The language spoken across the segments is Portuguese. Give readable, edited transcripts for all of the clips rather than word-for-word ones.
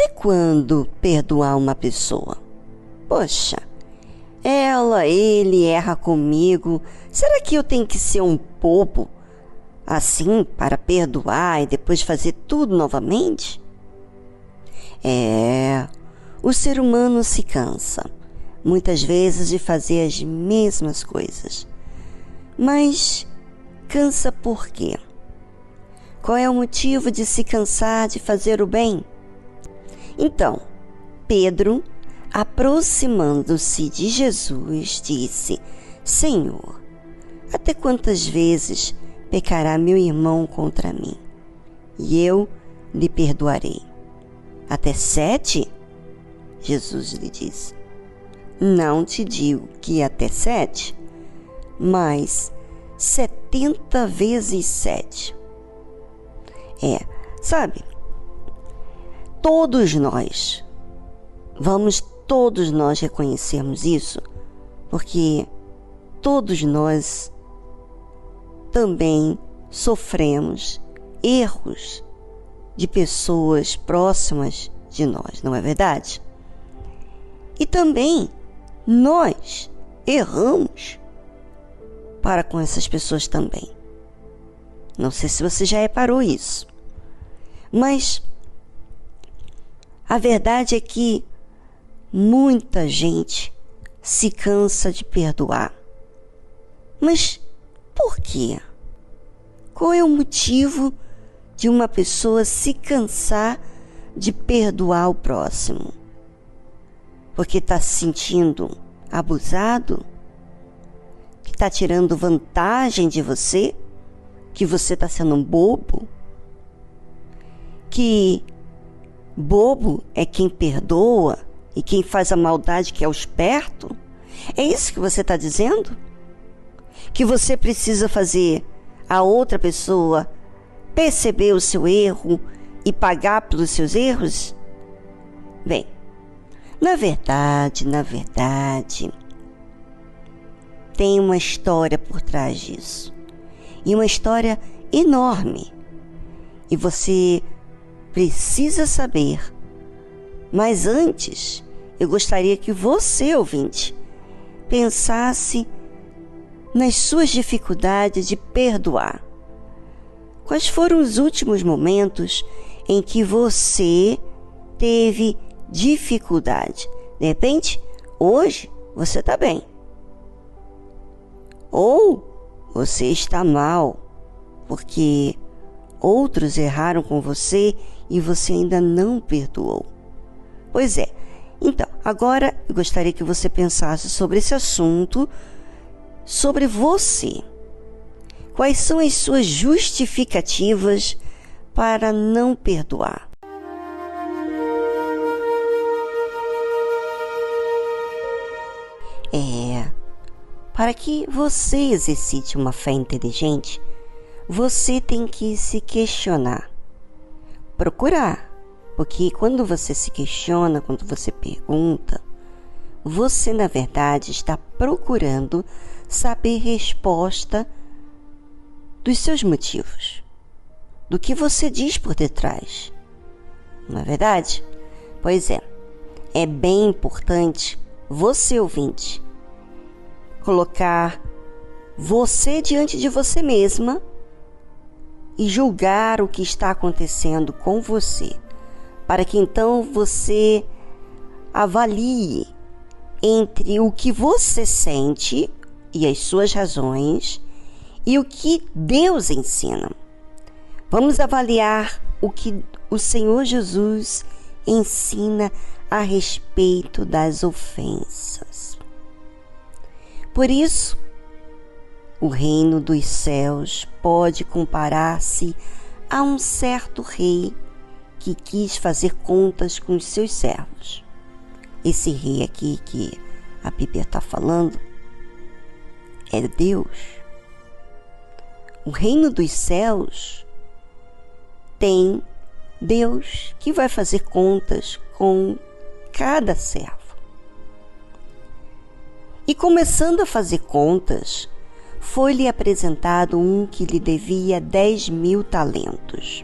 até quando perdoar uma pessoa? Poxa, ele erra comigo. Será que eu tenho que ser um bobo assim para perdoar e depois fazer tudo novamente? O ser humano se cansa, muitas vezes, de fazer as mesmas coisas. Mas cansa por quê? Qual é o motivo de se cansar de fazer o bem? Então, Pedro, aproximando-se de Jesus, disse: Senhor, até quantas vezes pecará meu irmão contra mim? E eu lhe perdoarei. Até 7? Jesus lhe disse: Não te digo que até 7, mas 70 vezes 7. Sabe, todos nós reconhecermos isso, porque todos nós também sofremos erros de pessoas próximas de nós, não é verdade? E também nós erramos para com essas pessoas também. Não sei se você já reparou isso, mas a verdade é que muita gente se cansa de perdoar. Mas por quê? Qual é o motivo de uma pessoa se cansar de perdoar o próximo? Porque está se sentindo abusado? Que está tirando vantagem de você? Que você está sendo um bobo? Que bobo é quem perdoa e quem faz a maldade, que é o esperto? É isso que você está dizendo? Que você precisa fazer a outra pessoa perceber o seu erro e pagar pelos seus erros? Bem, na verdade, tem uma história por trás disso. E uma história enorme. E você precisa saber. Mas antes, eu gostaria que você, ouvinte, pensasse nas suas dificuldades de perdoar. Quais foram os últimos momentos em que você teve dificuldade? De repente, hoje você está bem. Ou você está mal, porque outros erraram com você e você ainda não perdoou. Pois é. Então, agora eu gostaria que você pensasse sobre esse assunto, sobre você. Quais são as suas justificativas para não perdoar? Para que você exercite uma fé inteligente, você tem que se questionar, procurar, porque quando você se questiona, quando você pergunta, você na verdade está procurando saber resposta dos seus motivos, do que você diz por detrás, não é verdade? Pois é bem importante você, ouvinte, colocar você diante de você mesma e julgar o que está acontecendo com você, para que então você avalie entre o que você sente e as suas razões e o que Deus ensina. Vamos avaliar o que o Senhor Jesus ensina a respeito das ofensas. Por isso, o reino dos céus pode comparar-se a um certo rei que quis fazer contas com os seus servos. Esse rei aqui que a Bíblia está falando é Deus. O reino dos céus tem Deus que vai fazer contas com cada servo. E começando a fazer contas, foi-lhe apresentado um que lhe devia 10.000 talentos.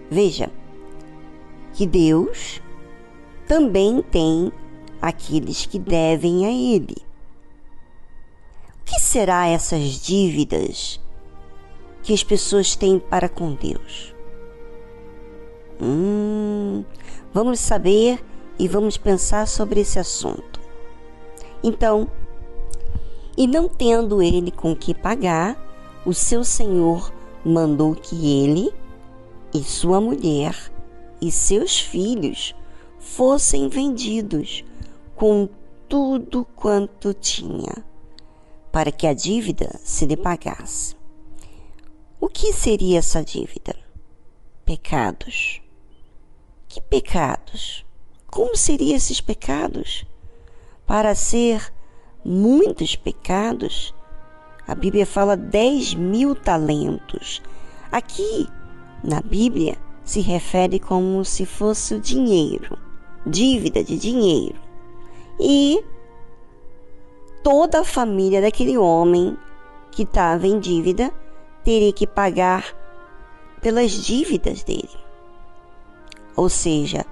Veja que Deus também tem aqueles que devem a Ele. O que será essas dívidas que as pessoas têm para com Deus? Vamos saber e vamos pensar sobre esse assunto. Então, e não tendo ele com que pagar, o seu senhor mandou que ele e sua mulher e seus filhos fossem vendidos com tudo quanto tinha, para que a dívida se lhe pagasse. O que seria essa dívida? Pecados. Que pecados? Como seriam esses pecados? Para ser muitos pecados, a Bíblia fala 10.000 talentos. Aqui, na Bíblia, se refere como se fosse o dinheiro, dívida de dinheiro. E toda a família daquele homem que estava em dívida teria que pagar pelas dívidas dele. Ou seja,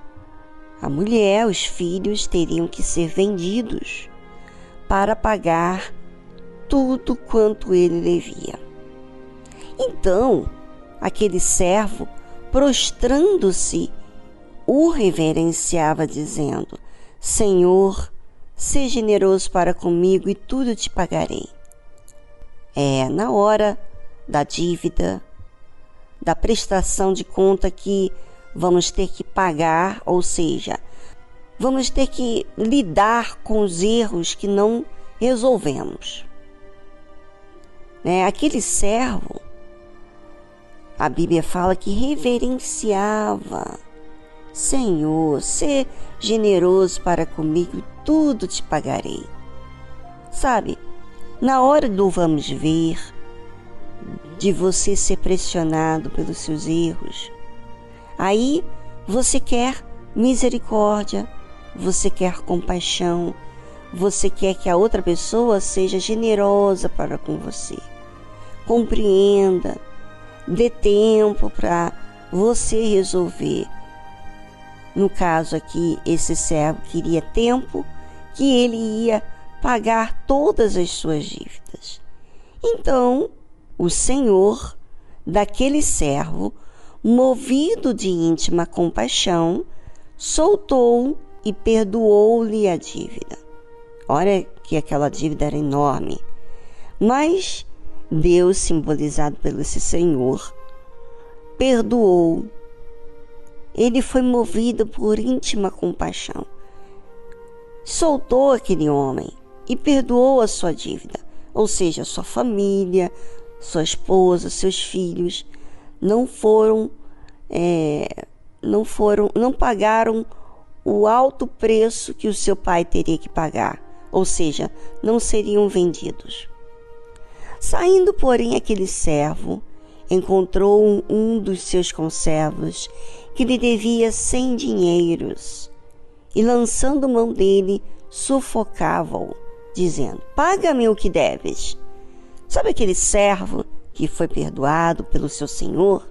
a mulher, os filhos teriam que ser vendidos para pagar tudo quanto ele devia. Então, aquele servo, prostrando-se, o reverenciava, dizendo: Senhor, seja generoso para comigo e tudo te pagarei. Na hora da dívida, da prestação de conta que vamos ter que pagar, ou seja, vamos ter que lidar com os erros que não resolvemos. Aquele servo, a Bíblia fala que reverenciava: Senhor, ser generoso para comigo, tudo te pagarei. Sabe, na hora do vamos ver, de você ser pressionado pelos seus erros, aí você quer misericórdia, você quer compaixão, você quer que a outra pessoa seja generosa para com você. Compreenda, dê tempo para você resolver. No caso aqui, esse servo queria tempo que ele ia pagar todas as suas dívidas. Então, o senhor daquele servo, movido de íntima compaixão, soltou e perdoou-lhe a dívida. Olha que aquela dívida era enorme. Mas Deus, simbolizado pelo esse senhor, perdoou. Ele foi movido por íntima compaixão. Soltou aquele homem e perdoou a sua dívida. Ou seja, sua família, sua esposa, seus filhos não pagaram o alto preço que o seu pai teria que pagar. Ou seja, não seriam vendidos. Saindo, porém, aquele servo encontrou um dos seus conservos que lhe devia 100 dinheiros e, lançando mão dele, sufocava-o, dizendo: paga-me o que deves. Sabe aquele servo que foi perdoado pelo seu senhor?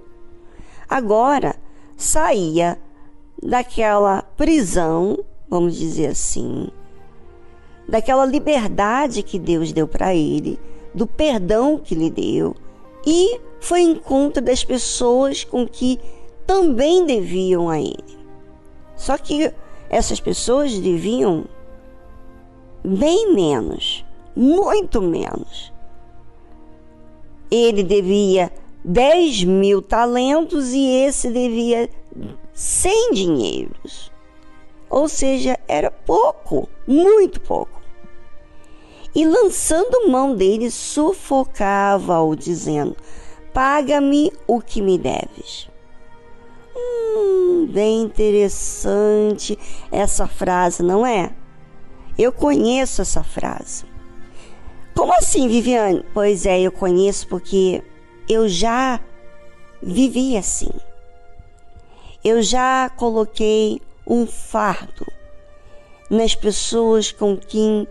Agora saía daquela prisão, vamos dizer assim, daquela liberdade que Deus deu para ele, do perdão que lhe deu, e foi em encontro das pessoas com que também deviam a ele. Só que essas pessoas deviam bem menos, muito menos. Ele devia 10.000 talentos e esse devia 100 dinheiros. Ou seja, era pouco, muito pouco. E lançando mão dele, sufocava-o, dizendo: paga-me o que me deves. Bem interessante essa frase, não é? Eu conheço essa frase. Como assim, Viviane? Pois é, eu conheço porque eu já vivi assim. Eu já coloquei um fardo nas pessoas com quem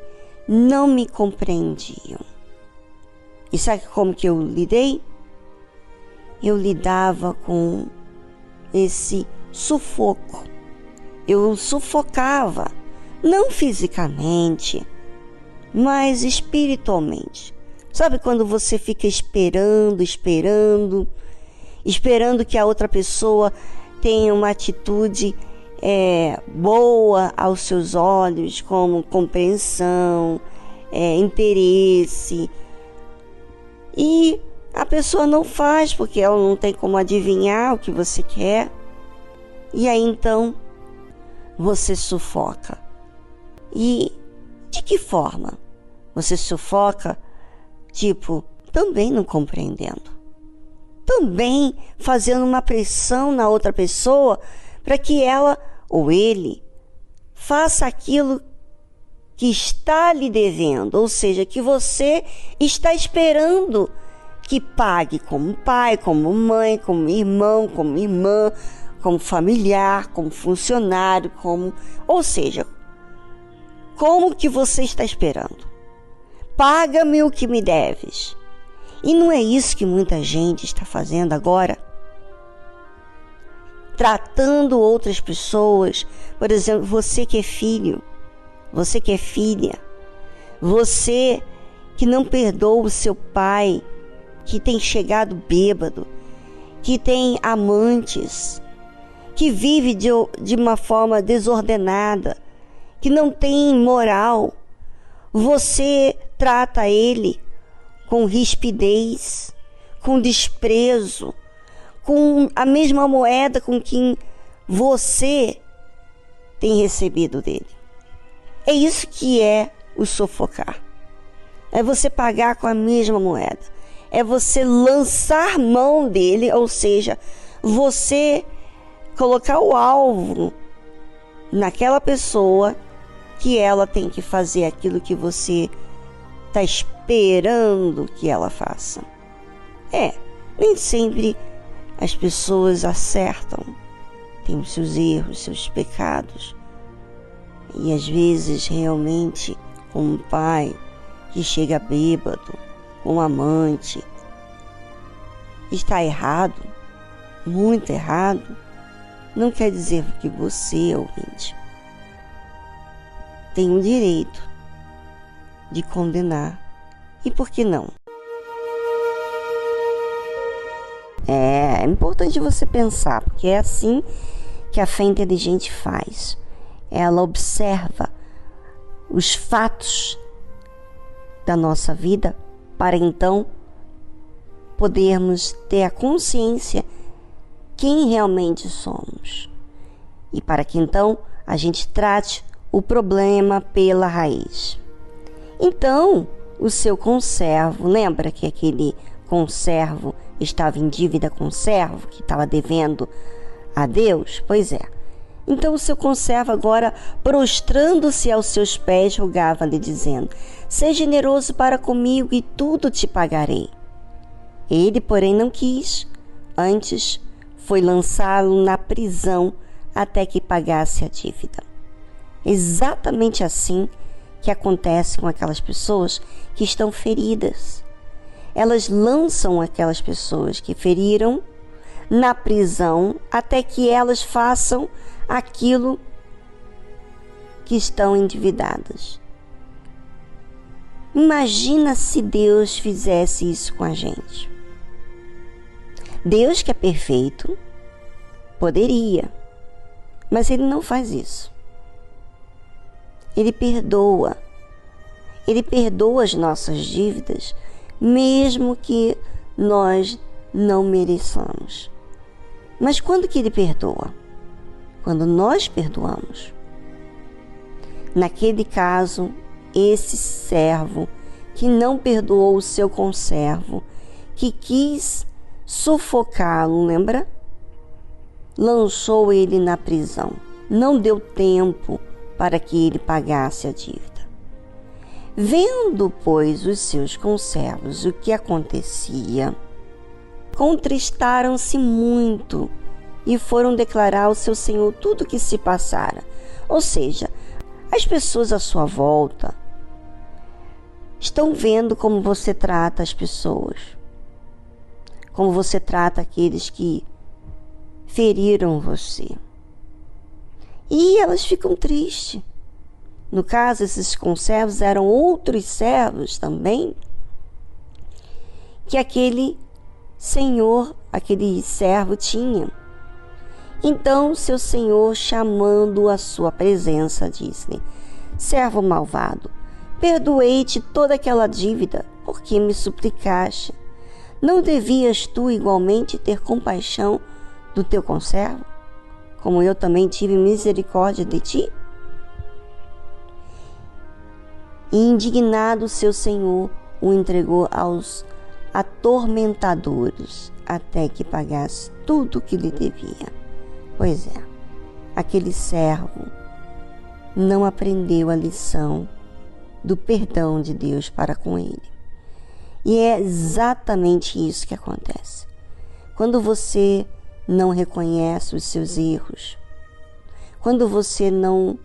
não me compreendiam. E sabe como que eu lidei? Eu lidava com esse sufoco eu o sufocava, não fisicamente, mas espiritualmente. Sabe quando você fica esperando que a outra pessoa tenha uma atitude boa aos seus olhos, como compreensão, interesse, e a pessoa não faz porque ela não tem como adivinhar o que você quer, e aí então você sufoca. E de que forma? Você sufoca, também não compreendendo, também fazendo uma pressão na outra pessoa para que ela ou ele faça aquilo que está lhe devendo, ou seja, que você está esperando que pague como pai, como mãe, como irmão, como irmã, como familiar, como funcionário, ou seja, como que você está esperando? Paga-me o que me deves. E não é isso que muita gente está fazendo agora? Tratando outras pessoas, por exemplo, você que é filho, você que é filha, você que não perdoa o seu pai, que tem chegado bêbado, que tem amantes, que vive de uma forma desordenada, que não tem moral. Você trata ele com rispidez, com desprezo, com a mesma moeda com que você tem recebido dele. É isso que é o sufocar. É você pagar com a mesma moeda. É você lançar mão dele, ou seja, você colocar o alvo naquela pessoa que ela tem que fazer aquilo que você está esperando que ela faça. Nem sempre as pessoas acertam, têm os seus erros, seus pecados. E às vezes realmente um pai que chega bêbado, um amante, está errado, muito errado, não quer dizer que você, ouvinte, tem o direito de condenar. E por que não? É importante você pensar, porque é assim que a fé inteligente faz. Ela observa os fatos da nossa vida para então podermos ter a consciência quem realmente somos. E para que então a gente trate o problema pela raiz. Então, o seu conservo, lembra que aquele conservo estava em dívida com o servo, que estava devendo a Deus? Pois é. Então o seu conservo agora, prostrando-se aos seus pés, rogava-lhe, dizendo: seja generoso para comigo e tudo te pagarei. Ele, porém, não quis. Antes, foi lançá-lo na prisão até que pagasse a dívida. Exatamente assim que acontece com aquelas pessoas que estão feridas. Elas lançam aquelas pessoas que feriram na prisão até que elas façam aquilo que estão endividadas. Imagina se Deus fizesse isso com a gente. Deus, que é perfeito, poderia, mas Ele não faz isso. Ele perdoa. Ele perdoa as nossas dívidas, mesmo que nós não mereçamos. Mas quando que Ele perdoa? Quando nós perdoamos. Naquele caso, esse servo que não perdoou o seu conservo, que quis sufocá-lo, lembra? Lançou ele na prisão. Não deu tempo para que ele pagasse a dívida. Vendo, pois, os seus conservos o que acontecia, contristaram-se muito e foram declarar ao seu senhor tudo o que se passara. Ou seja, as pessoas à sua volta estão vendo como você trata as pessoas, como você trata aqueles que feriram você. E elas ficam tristes. No caso, esses conservos eram outros servos também, que aquele senhor, aquele servo tinha. Então, seu senhor, chamando a sua presença, disse-lhe: servo malvado, perdoei-te toda aquela dívida, porque me suplicaste. Não devias tu igualmente ter compaixão do teu conservo, como eu também tive misericórdia de ti? E indignado seu senhor o entregou aos atormentadores, até que pagasse tudo o que lhe devia. Pois é, aquele servo não aprendeu a lição do perdão de Deus para com ele. E é exatamente isso que acontece. Quando você não reconhece os seus erros, quando você não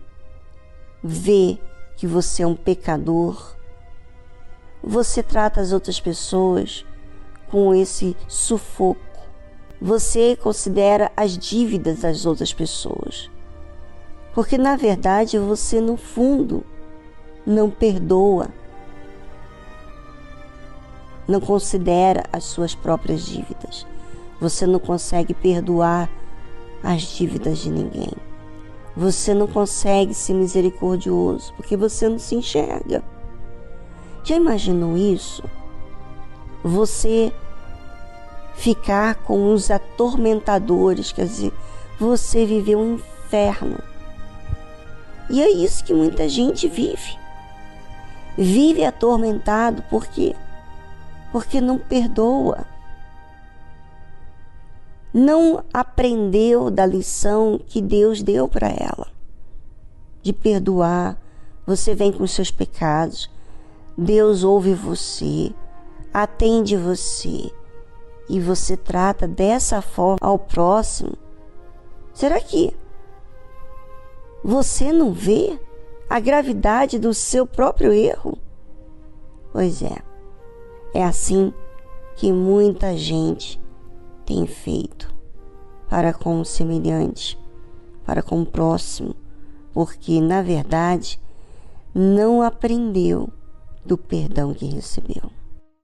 vê que você é um pecador, você trata as outras pessoas com esse sufoco. Você considera as dívidas das outras pessoas. Porque, na verdade, você, no fundo, não perdoa. Não considera as suas próprias dívidas. Você não consegue perdoar as dívidas de ninguém. Você não consegue ser misericordioso, porque você não se enxerga. Já imaginou isso? Você ficar com os atormentadores, quer dizer, você viveu um inferno. E é isso que muita gente vive. Vive atormentado, por quê? Porque não perdoa. Não aprendeu da lição que Deus deu para ela, de perdoar. Você vem com seus pecados, Deus ouve você, atende você, e você trata dessa forma ao próximo. Será que você não vê a gravidade do seu próprio erro? Pois é assim que muita gente tem feito para com o semelhante, para com o próximo, porque, na verdade, não aprendeu do perdão que recebeu.